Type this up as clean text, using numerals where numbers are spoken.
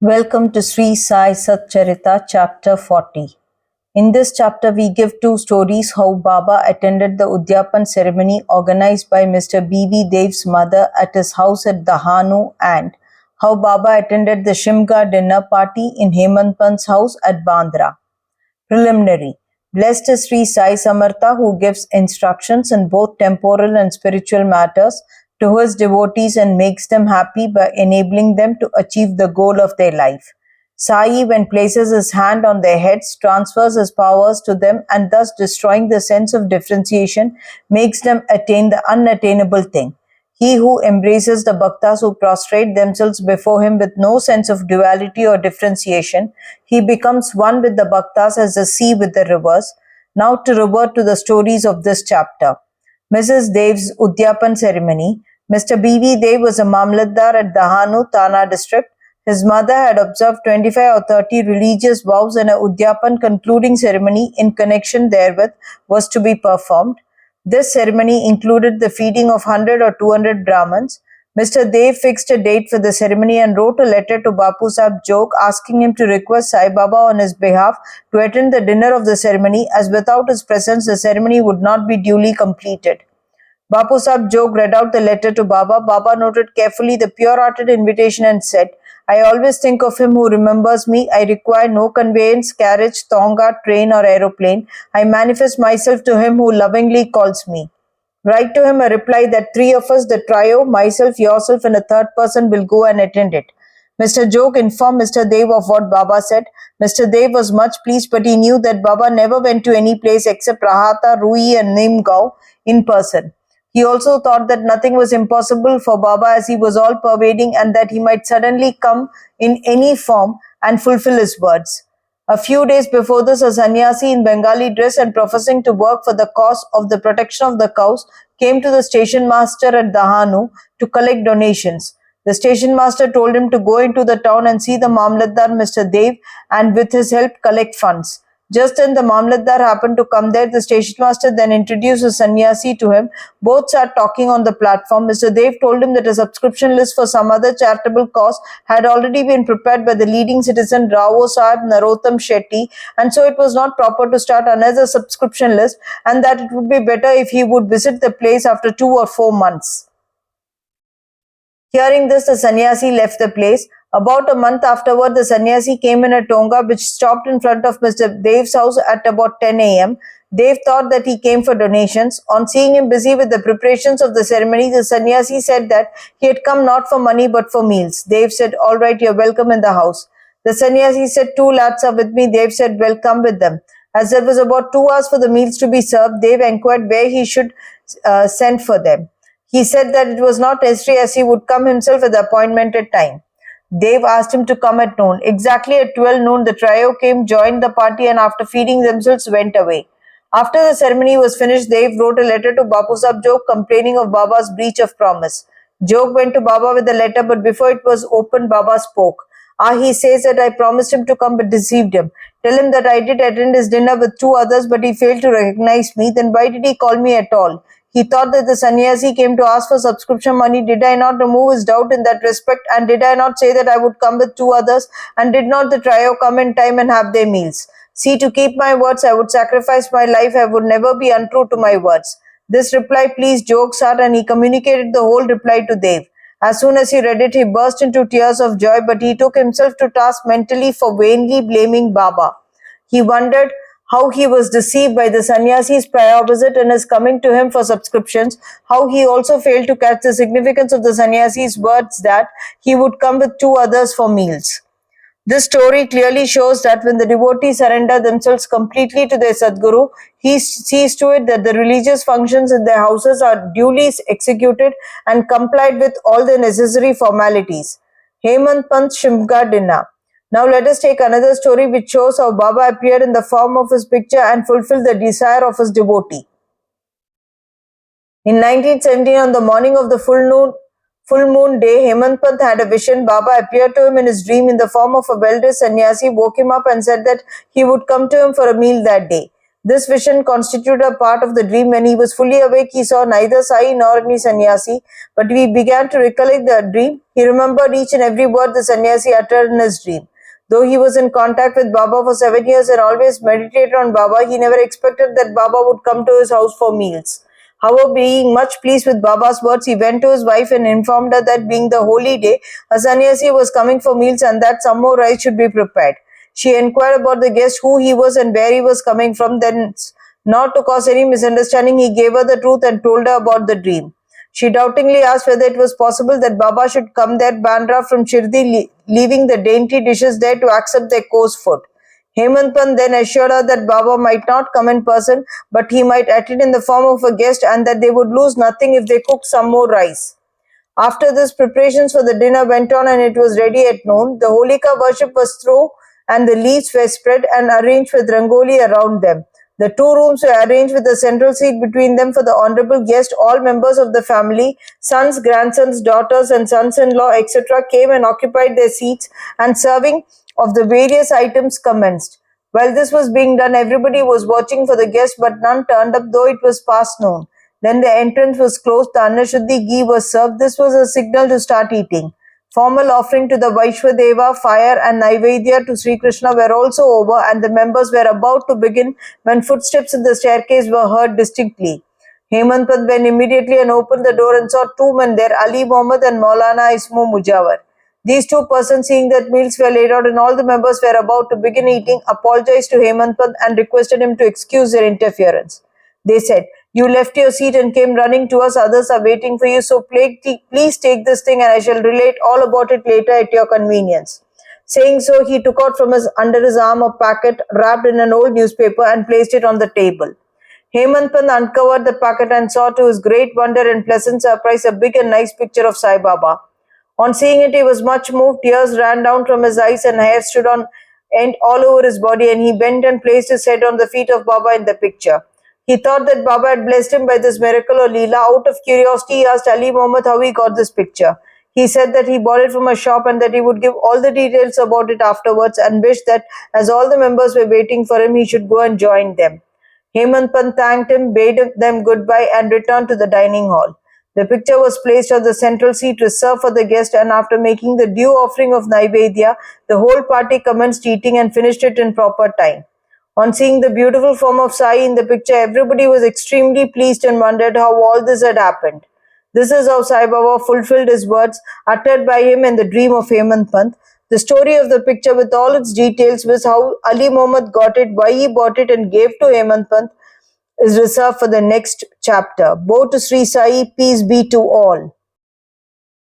Welcome to Sri Sai Satcharita, chapter 40. In this chapter, we give two stories how Baba attended the Udyapan ceremony organized by Mr. B.V. Dev's mother at his house at Dahanu and how Baba attended the Shimga dinner party in Hemant Pant's house at Bandra. Preliminary. Blessed is Sri Sai Samartha who gives instructions in both temporal and spiritual matters to his devotees and makes them happy by enabling them to achieve the goal of their life. Sai, when places his hand on their heads, transfers his powers to them and thus destroying the sense of differentiation, makes them attain the unattainable thing. He who embraces the bhaktas who prostrate themselves before him with no sense of duality or differentiation, he becomes one with the bhaktas as the sea with the rivers. Now to revert to the stories of this chapter. Mrs. Dev's Udyapan ceremony. Mr. B.V. Dev was a Mamlatdar at Dahanu, Thana district. His mother had observed 25 or 30 religious vows and a Udyapan concluding ceremony in connection therewith was to be performed. This ceremony included the feeding of 100 or 200 Brahmins. Mr. Dev fixed a date for the ceremony and wrote a letter to Bapu Sahib Jog asking him to request Sai Baba on his behalf to attend the dinner of the ceremony, as without his presence the ceremony would not be duly completed. Bapu Sahib Jog read out the letter to Baba. Baba noted carefully the pure-hearted invitation and said, I always think of him who remembers me. I require no conveyance, carriage, thonga, train or aeroplane. I manifest myself to him who lovingly calls me. Write to him a reply that three of us, the trio, myself, yourself and a third person will go and attend it. Mr. Jog informed Mr. Dev of what Baba said. Mr. Dev was much pleased, but he knew that Baba never went to any place except Rahata, Rui and Nimgao in person. He also thought that nothing was impossible for Baba as he was all-pervading and that he might suddenly come in any form and fulfill his words. A few days before this, a sannyasi in Bengali dress and professing to work for the cause of the protection of the cows came to the station master at Dahanu to collect donations. The station master told him to go into the town and see the Mamlatdar Mr. Dev and with his help collect funds. Just then the Mamlatdar happened to come there. The station master then introduced a sannyasi to him. Both sat talking on the platform. Mr. Dev told him that a subscription list for some other charitable cause had already been prepared by the leading citizen Rao Sahib Narottam Shetty, and so it was not proper to start another subscription list, and that it would be better if he would visit the place after 2 or 4 months. Hearing this, the sannyasi left the place. About a month afterward, the sannyasi came in a tonga which stopped in front of Mr. Dev's house at about 10 a.m. Dev thought that he came for donations. On seeing him busy with the preparations of the ceremony, the sannyasi said that he had come not for money but for meals. Dev said, all right, you're welcome in the house. The sannyasi said, 2 lads are with me. Dev said, well, come with them. As there was about 2 hours for the meals to be served, Dev inquired where he should send for them. He said that it was not necessary as he would come himself at the appointed time. Dev asked him to come at noon. Exactly at 12 noon, the trio came, joined the party and after feeding themselves went away. After the ceremony was finished, Dev wrote a letter to Bapu Sahib Jog complaining of Baba's breach of promise. Jog went to Baba with the letter, but before it was opened, Baba spoke. He says that I promised him to come but deceived him. Tell him that I did attend his dinner with 2 others but he failed to recognize me. Then why did he call me at all? He thought that the sannyasi came to ask for subscription money. Did I not remove his doubt in that respect? And did I not say that I would come with 2 others? And did not the trio come in time and have their meals? See, to keep my words, I would sacrifice my life. I would never be untrue to my words. This reply pleased Jog's heart and he communicated the whole reply to Dev. As soon as he read it, he burst into tears of joy, but he took himself to task mentally for vainly blaming Baba. He wondered how he was deceived by the sannyasi's prior visit and his coming to him for subscriptions, how he also failed to catch the significance of the sannyasi's words that he would come with 2 others for meals. This story clearly shows that when the devotees surrender themselves completely to their Sadguru, he sees to it that the religious functions in their houses are duly executed and complied with all the necessary formalities. Hemant Pant Shimga dinner. Now let us take another story which shows how Baba appeared in the form of his picture and fulfilled the desire of his devotee. In 1917, on the morning of the full moon day, Hemant Pant had a vision. Baba appeared to him in his dream in the form of a well-dressed sannyasi, woke him up and said that he would come to him for a meal that day. This vision constituted a part of the dream. When he was fully awake, he saw neither Sai nor any sannyasi, but he began to recollect the dream. He remembered each and every word the sannyasi uttered in his dream. Though he was in contact with Baba for 7 years and always meditated on Baba, he never expected that Baba would come to his house for meals. However, being much pleased with Baba's words, he went to his wife and informed her that being the holy day, a sannyasi was coming for meals and that some more rice should be prepared. She inquired about the guest, who he was and where he was coming from. Then, not to cause any misunderstanding, he gave her the truth and told her about the dream. She doubtingly asked whether it was possible that Baba should come there, Bandra from Shirdi, leaving the dainty dishes there to accept their coarse food. Hemant Pant then assured her that Baba might not come in person, but he might attend in the form of a guest and that they would lose nothing if they cooked some more rice. After this, preparations for the dinner went on and it was ready at noon. The Holika worship was through and the leaves were spread and arranged with rangoli around them. The 2 rooms were arranged with a central seat between them for the honorable guest. All members of the family, sons, grandsons, daughters, and sons-in-law, etc., came and occupied their seats, and serving of the various items commenced. While this was being done, everybody was watching for the guests, but none turned up, though it was past noon. Then the entrance was closed, the Annashuddhi ghee was served. This was a signal to start eating. Formal offering to the Vaishwadeva, fire and Naivedya to Sri Krishna were also over, and the members were about to begin when footsteps in the staircase were heard distinctly. Hemant Pant went immediately and opened the door and saw 2 men there, Ali Mohammed and Maulana Ismu Mujawar. These 2 persons, seeing that meals were laid out and all the members were about to begin eating, apologized to Hemant Pant and requested him to excuse their interference. They said, "You left your seat and came running to us. Others are waiting for you. So please take this thing and I shall relate all about it later at your convenience." Saying so, he took out from under his arm a packet wrapped in an old newspaper and placed it on the table. Hemant Pant uncovered the packet and saw to his great wonder and pleasant surprise a big and nice picture of Sai Baba. On seeing it, he was much moved. Tears ran down from his eyes and hair stood on end all over his body, and he bent and placed his head on the feet of Baba in the picture. He thought that Baba had blessed him by this miracle or Leela. Out of curiosity, he asked Ali Mohammed how he got this picture. He said that he bought it from a shop and that he would give all the details about it afterwards, and wished that as all the members were waiting for him, he should go and join them. Hemant Pant thanked him, bade them goodbye, and returned to the dining hall. The picture was placed on the central seat reserved for the guest, and after making the due offering of Naivedya, the whole party commenced eating and finished it in proper time. On seeing the beautiful form of Sai in the picture, everybody was extremely pleased and wondered how all this had happened. This is how Sai Baba fulfilled his words uttered by him in the dream of Hemant Pant. The story of the picture with all its details with how Ali Mohammed got it, why he bought it and gave to Hemant Pant is reserved for the next chapter. Bo to Sri Sai, peace be to all.